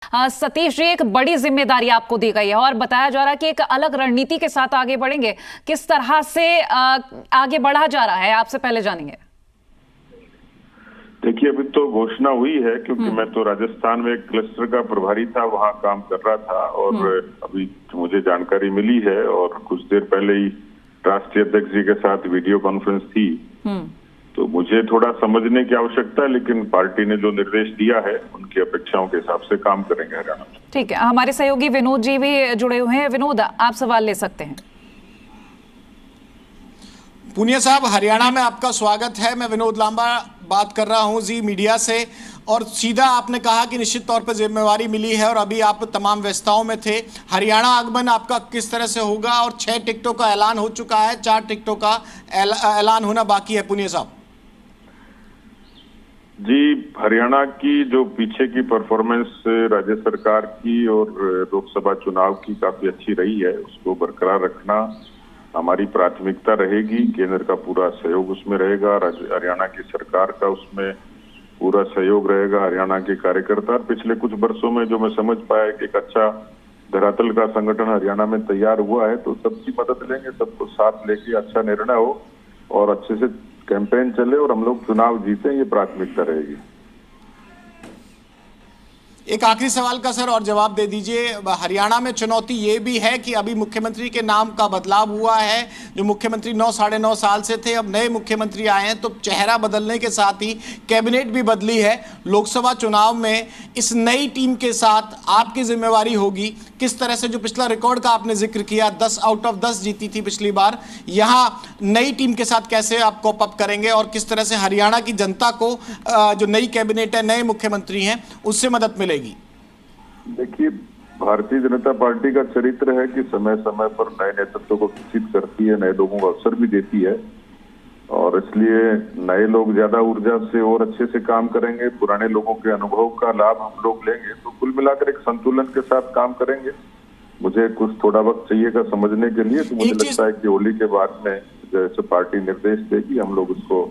सतीश जी, एक बड़ी जिम्मेदारी आपको दी गई है और बताया जा रहा है कि एक अलग रणनीति के साथ आगे बढ़ेंगे। किस तरह से आगे बढ़ा जा रहा है, आपसे पहले जानेंगे। देखिए, अभी तो घोषणा हुई है क्योंकि मैं तो राजस्थान में एक क्लस्टर का प्रभारी था, वहां काम कर रहा था और अभी मुझे जानकारी मिली है और कुछ देर पहले ही राष्ट्रीय अध्यक्ष जी के साथ वीडियो कॉन्फ्रेंस थी। तो मुझे थोड़ा समझने की आवश्यकता है, लेकिन पार्टी ने जो निर्देश दिया है उनकी अपेक्षाओं के हिसाब से काम करेंगे हरियाणा में। ठीक है, हमारे सहयोगी विनोद जी भी जुड़े हुए हैं। विनोद, आप सवाल ले सकते हैं। पुनिया साहब, हरियाणा में आपका स्वागत है। मैं विनोद लांबा बात कर रहा हूं जी मीडिया से। और सीधा आपने कहा कि निश्चित तौर पर जिम्मेवारी मिली है और अभी आप तमाम व्यस्तताओं में थे। हरियाणा आगमन आपका किस तरह से होगा? और 6 टिकटों का ऐलान हो चुका है, 4 टिकटों का ऐलान होना बाकी है। पुनिया साहब जी, हरियाणा की जो पीछे की परफॉर्मेंस राज्य सरकार की और लोकसभा चुनाव की काफी अच्छी रही है, उसको बरकरार रखना हमारी प्राथमिकता रहेगी। केंद्र का पूरा सहयोग उसमें रहेगा, हरियाणा की सरकार का उसमें पूरा सहयोग रहेगा। हरियाणा के कार्यकर्ता पिछले कुछ वर्षों में जो मैं समझ पाया कि एक अच्छा धरातल का संगठन हरियाणा में तैयार हुआ है, तो सबकी मदद लेंगे, सबको साथ लेके अच्छा निर्णय हो और अच्छे से कैंपेन चले और हम लोग चुनाव जीते, ये प्राथमिकता रहेगी। एक आखिरी सवाल का सर और जवाब दे दीजिए। हरियाणा में चुनौती ये भी है कि अभी मुख्यमंत्री के नाम का बदलाव हुआ है। जो मुख्यमंत्री 9-9.5 साल से थे, अब नए मुख्यमंत्री आए हैं, तो चेहरा बदलने के साथ ही कैबिनेट भी बदली है। लोकसभा चुनाव में इस नई टीम के साथ आपकी जिम्मेवारी होगी। किस तरह से, जो पिछला रिकॉर्ड का आपने जिक्र किया, 10 आउट ऑफ 10 जीती थी पिछली बार, यहाँ नई टीम के साथ कैसे आप कोप अप करेंगे और किस तरह से हरियाणा की जनता को जो नई कैबिनेट है, नए मुख्यमंत्री हैं, उससे मदद मिलेगी? देखिए, भारतीय जनता पार्टी का चरित्र है कि समय समय पर नए नेतृत्व को विकसित करती है, नए लोगों को अवसर भी देती है और इसलिए नए लोग ज्यादा ऊर्जा से और अच्छे से काम करेंगे। पुराने लोगों के अनुभव का लाभ हम लोग लेंगे, तो कुल मिलाकर एक संतुलन के साथ काम करेंगे। मुझे कुछ थोड़ा वक्त चाहिएगा समझने के लिए, तो मुझे लगता है कि होली के बाद में जैसे पार्टी निर्देश देगी, हम लोग उसको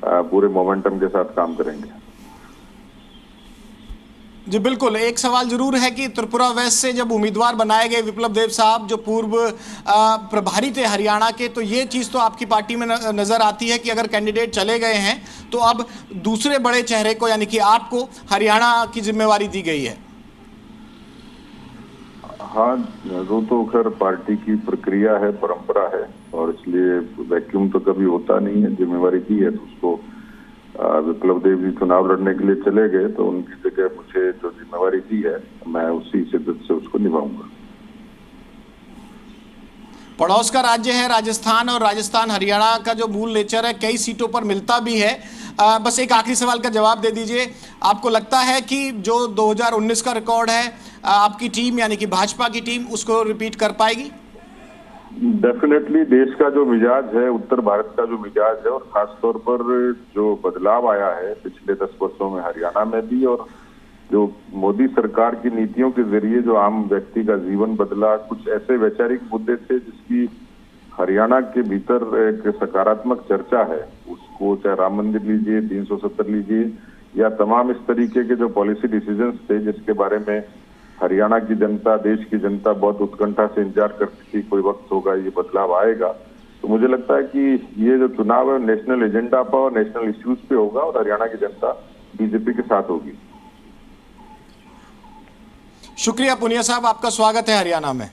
पूरे मोमेंटम के साथ काम करेंगे। जी बिल्कुल। एक सवाल जरूर है कि त्रिपुरा वेस्ट से जब उम्मीदवार बनाए गए विप्लव देव साहब, जो पूर्व प्रभारी थे हरियाणा के, तो ये चीज़ तो आपकी पार्टी में नज़र आती है कि अगर कैंडिडेट चले गए हैं तो अब दूसरे बड़े चेहरे को, यानी कि आपको हरियाणा की जिम्मेवारी दी गई है। हाँ, वो तो खैर पार्टी की प्रक्रिया है, परंपरा है और इसलिए वैक्यूम तो कभी होता नहीं है। जिम्मेवारी दी है तो उसको विप्लव देव जी चुनाव लड़ने के लिए चले गए, तो उनकी जगह मुझे जो जिम्मेवारी दी है मैं उसी शिद्दत से उसको निभाऊंगा। पड़ोस का राज्य है राजस्थान, और राजस्थान हरियाणा का जो मूल नेचर है कई सीटों पर मिलता भी है। बस एक आखिरी सवाल का जवाब दे दीजिए। आपको लगता है कि जो 2019 का रिकॉर्ड है, आपकी टीम यानी कि भाजपा की टीम उसको रिपीट कर पाएगी? डेफिनेटली देश का जो मिजाज है, उत्तर भारत का जो मिजाज है और खासतौर पर जो बदलाव आया है पिछले 10 वर्षों में हरियाणा में भी, और जो मोदी सरकार की नीतियों के जरिए जो आम व्यक्ति का जीवन बदला, कुछ ऐसे वैचारिक मुद्दे थे जिसकी हरियाणा के भीतर एक सकारात्मक चर्चा है। उसको चाहे राम मंदिर लीजिए, 370 लीजिए, या तमाम इस तरीके के जो पॉलिसी डिसीजंस थे जिसके बारे में हरियाणा की जनता, देश की जनता बहुत उत्कंठा से इंतजार करती थी, कोई वक्त होगा ये बदलाव आएगा। तो मुझे लगता है कि ये जो चुनाव है नेशनल एजेंडा पर और नेशनल इश्यूज पे होगा और हरियाणा की जनता बीजेपी के साथ होगी। शुक्रिया पुनिया साहब, आपका स्वागत है हरियाणा में।